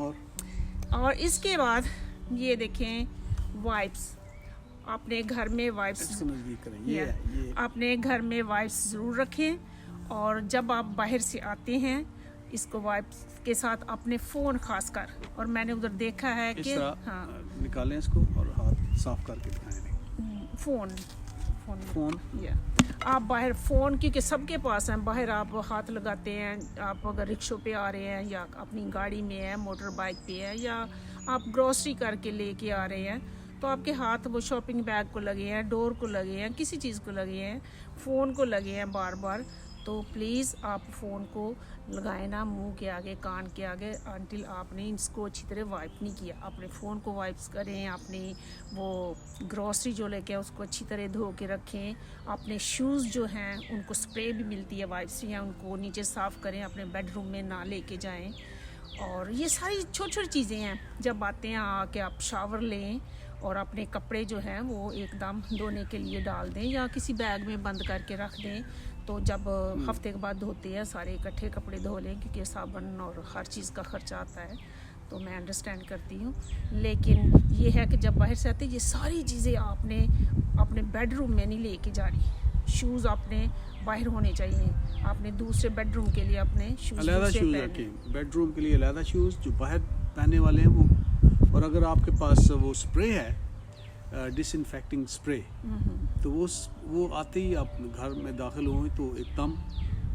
اور اس کے بعد یہ دیکھیں وائپس، اپنے گھر میں وائپس اپنے گھر میں وائپس ضرور رکھیں، اور جب آپ باہر سے آتے ہیں اس کو وائپس کے ساتھ اپنے فون خاص کر، اور میں نے ادھر دیکھا ہے کہ ہاں نکالیں اس کو اور ہاتھ صاف کر کے دکھائیں فون آپ باہر فون، کیونکہ سب کے پاس ہیں، باہر آپ ہاتھ لگاتے ہیں، آپ اگر رکشوں پہ آ رہے ہیں یا اپنی گاڑی میں ہیں، موٹر بائک پہ ہے، یا آپ گروسری کر کے لے کے آ رہے ہیں، تو آپ کے ہاتھ وہ شاپنگ بیگ کو لگے ہیں، ڈور کو لگے ہیں، کسی چیز کو لگے ہیں، فون کو لگے ہیں بار بار، تو پلیز آپ فون کو لگائیں نا منہ کے آگے، کان کے آگے، انٹل آپ نے اس کو اچھی طرح وائپ نہیں کیا. اپنے فون کو وائپس کریں، اپنی وہ گروسری جو لے کے اس کو اچھی طرح دھو کے رکھیں، اپنے شوز جو ہیں ان کو سپرے بھی ملتی ہے وائپس ہیں، ان کو نیچے صاف کریں، اپنے بیڈ روم میں نہ لے کے جائیں. اور یہ ساری چھوٹی چھوٹی چیزیں ہیں، جب آتے ہیں آ کے آپ شاور لیں اور اپنے کپڑے جو ہیں وہ ایک دم دھونے کے لیے ڈال دیں یا کسی بیگ میں بند کر کے رکھ دیں. تو جب ہفتے کے بعد دھوتے ہیں سارے اکٹھے کپڑے دھو لیں، کیونکہ صابن اور ہر چیز کا خرچہ آتا ہے، تو میں انڈرسٹینڈ کرتی ہوں. لیکن یہ ہے کہ جب باہر سے آتے یہ ساری چیزیں آپ نے اپنے بیڈ روم میں نہیں لے کے جانی. شوز آپ نے باہر ہونے چاہیے، آپ نے دوسرے بیڈ روم کے لیے اپنے علیحدہ شوز رکھیں، بیڈ روم کے لیے علیحدہ شوز جو باہر پہننے والے ہیں وہ. اور اگر آپ کے پاس وہ اسپرے ہے ڈس انفیکٹنگ اسپرے، تو وہ آتے ہی آپ گھر میں داخل ہوئیں تو ایک دم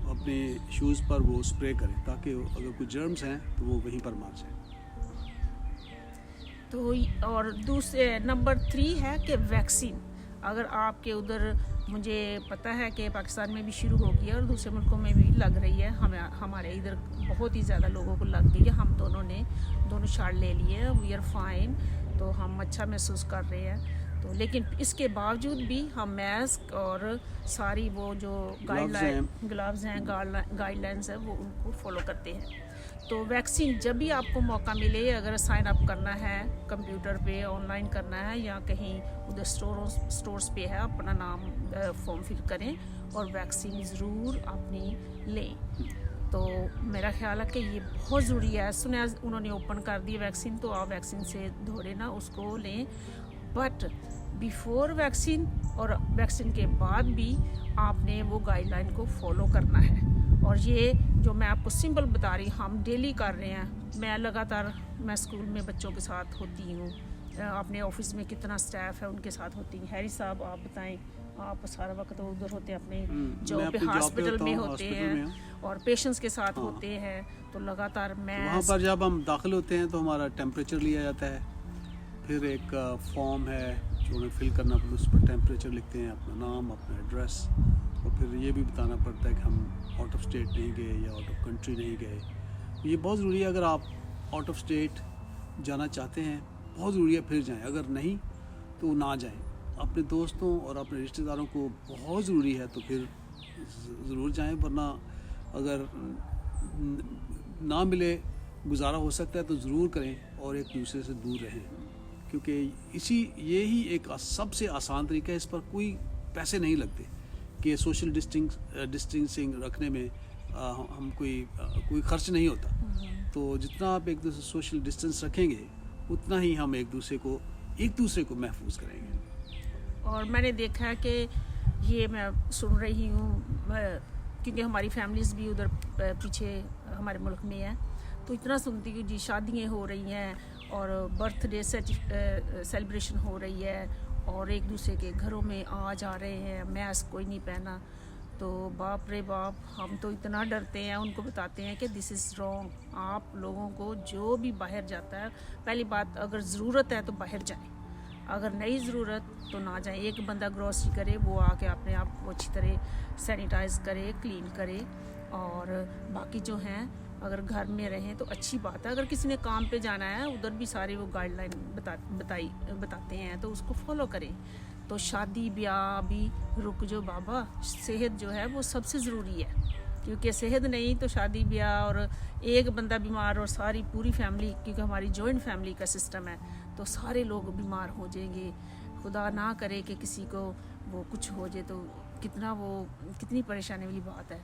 اپنے شوز پر وہ اسپرے کریں، تاکہ اگر کوئی جرمز ہیں تو وہ وہیں پر مار جائیں. تو اور دوسرے نمبر 3 ہے کہ ویکسین. اگر آپ کے ادھر، مجھے پتہ ہے کہ پاکستان میں بھی شروع ہو گئی ہے اور دوسرے ملکوں میں بھی لگ رہی ہے، ہمارے ادھر بہت ہی زیادہ لوگوں کو لگ گئی ہے. ہم دونوں نے دونوں شاٹ لے لیے، وی آر فائن، تو ہم اچھا محسوس کر رہے ہیں. تو لیکن اس کے باوجود بھی ہم ماسک اور ساری وہ جو گلوز ہیں، گائیڈ لائنز ہیں، وہ ان کو فالو کرتے ہیں. تو ویکسین جب بھی آپ کو موقع ملے، اگر سائن اپ کرنا ہے کمپیوٹر پہ، آن لائن کرنا ہے یا کہیں ادھر اسٹورز پہ ہے، اپنا نام فارم فل کریں اور ویکسین ضرور اپنی لیں. تو میرا خیال ہے کہ یہ بہت ضروری ہے. سنے انہوں نے اوپن کر دی ویکسین، تو آپ ویکسین سے دوڑے نا، اس کو لیں. بٹ بیفور ویکسین اور ویکسین کے بعد بھی آپ نے وہ گائیڈ لائن کو فالو کرنا ہے. اور یہ جو میں آپ کو سمپل بتا رہی ہم ڈیلی کر رہے ہیں. میں لگاتار میں اسکول میں بچوں کے ساتھ ہوتی ہوں، اپنے آفس میں کتنا اسٹاف ہے ان کے ساتھ ہوتی ہیں. ہیری صاحب آپ بتائیں، آپ سارا وقت ادھر ہوتے ہیں، اپنے جاب پہ ہاسپٹل میں ہوتے ہیں اور پیشنٹس کے ساتھ ہوتے ہیں. تو لگاتار میں وہاں پر جب ہم داخل ہوتے ہیں تو ہمارا ٹیمپریچر لیا جاتا ہے، پھر ایک فارم ہے جو ہمیں فل کرنا پڑتا ہے، اس پر ٹیمپریچر لکھتے ہیں، اپنا نام، اپنا ایڈریس، اور پھر یہ بھی بتانا پڑتا ہے کہ ہم آؤٹ آف اسٹیٹ نہیں گئے یا آؤٹ آف کنٹری نہیں گئے. یہ بہت ضروری ہے. اگر آپ آؤٹ آف اسٹیٹ جانا چاہتے ہیں بہت ضروری ہے، پھر جائیں. اگر نہیں تو نہ جائیں. اپنے دوستوں اور اپنے رشتہ داروں کو بہت ضروری ہے تو پھر ضرور جائیں، ورنہ اگر نہ ملے، گزارا ہو سکتا ہے تو ضرور کریں اور ایک دوسرے سے دور رہیں، کیونکہ یہی ایک سب سے آسان طریقہ ہے. اس پر کوئی پیسے نہیں لگتے کہ سوشل ڈسٹینسنگ رکھنے میں ہم کوئی خرچ نہیں ہوتا. تو جتنا آپ ایک دوسرے سوشل ڈسٹینس رکھیں گے اتنا ہی ہم ایک دوسرے کو محفوظ کریں گے. اور میں نے دیکھا ہے کہ یہ میں سن رہی ہوں، کیونکہ ہماری فیملیز بھی ادھر پیچھے ہمارے ملک میں ہیں، تو اتنا سنتی ہوں جی شادیاں ہو رہی ہیں اور برتھ ڈے سیلیبریشن ہو رہی ہے اور ایک دوسرے کے گھروں میں آ جا رہے ہیں، ماسک کوئی نہیں پہنا. تو باپ رے باپ، ہم تو اتنا ڈرتے ہیں. ان کو بتاتے ہیں کہ دس از رانگ. آپ لوگوں کو جو بھی باہر جاتا ہے، پہلی بات اگر ضرورت ہے تو باہر جائیں، اگر نہیں ضرورت تو نہ جائیں. ایک بندہ گروسری کرے، وہ آ کے اپنے آپ کو اچھی طرح سینیٹائز کرے، کلین کرے. اور باقی جو ہیں اگر گھر میں رہیں تو اچھی بات ہے. اگر کسی نے کام پہ جانا ہے، ادھر بھی سارے وہ گائیڈ لائن بتاتے ہیں تو اس کو فالو کریں. تو شادی بیاہ بھی رک جو بابا، صحت جو ہے وہ سب سے ضروری ہے، کیونکہ صحت نہیں تو شادی بیاہ اور ایک بندہ بیمار اور ساری پوری فیملی، کیونکہ ہماری جوائنٹ فیملی کا سسٹم ہے، تو سارے لوگ بیمار ہو جائیں گے. خدا نہ کرے کہ کسی کو وہ کچھ ہو جائے تو کتنی پریشانی والی بات ہے.